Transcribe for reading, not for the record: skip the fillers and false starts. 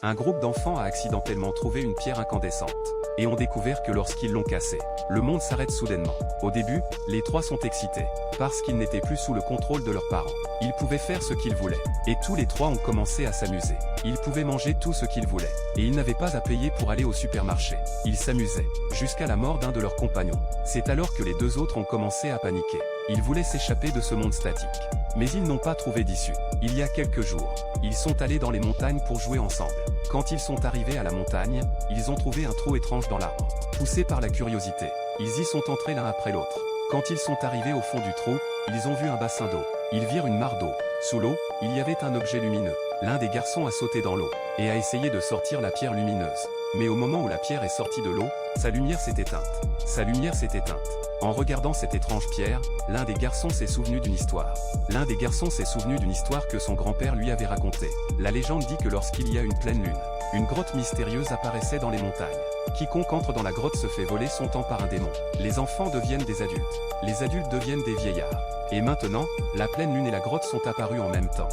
Un groupe d'enfants a accidentellement trouvé une pierre incandescente et ont découvert que lorsqu'ils l'ont cassée, le monde s'arrête soudainement. Au début, les trois sont excités, parce qu'ils n'étaient plus sous le contrôle de leurs parents. Ils pouvaient faire ce qu'ils voulaient, et tous les trois ont commencé à s'amuser. Ils pouvaient manger tout ce qu'ils voulaient, et ils n'avaient pas à payer pour aller au supermarché. Ils s'amusaient, jusqu'à la mort d'un de leurs compagnons. C'est alors que les deux autres ont commencé à paniquer. Ils voulaient s'échapper de ce monde statique. Mais ils n'ont pas trouvé d'issue. Il y a quelques jours, ils sont allés dans les montagnes pour jouer ensemble. Quand ils sont arrivés à la montagne, ils ont trouvé un trou étrange dans l'arbre. Poussés par la curiosité, ils y sont entrés l'un après l'autre. Quand ils sont arrivés au fond du trou, ils ont vu un bassin d'eau. Ils virent une mare d'eau. Sous l'eau, il y avait un objet lumineux. L'un des garçons a sauté dans l'eau et a essayé de sortir la pierre lumineuse. Mais au moment où la pierre est sortie de l'eau, sa lumière s'est éteinte. Sa lumière s'est éteinte. En regardant cette étrange pierre, l'un des garçons s'est souvenu d'une histoire. L'un des garçons s'est souvenu d'une histoire que son grand-père lui avait racontée. La légende dit que lorsqu'il y a une pleine lune, une grotte mystérieuse apparaissait dans les montagnes. Quiconque entre dans la grotte se fait voler son temps par un démon. Les enfants deviennent des adultes. Les adultes deviennent des vieillards. Et maintenant, la pleine lune et la grotte sont apparues en même temps.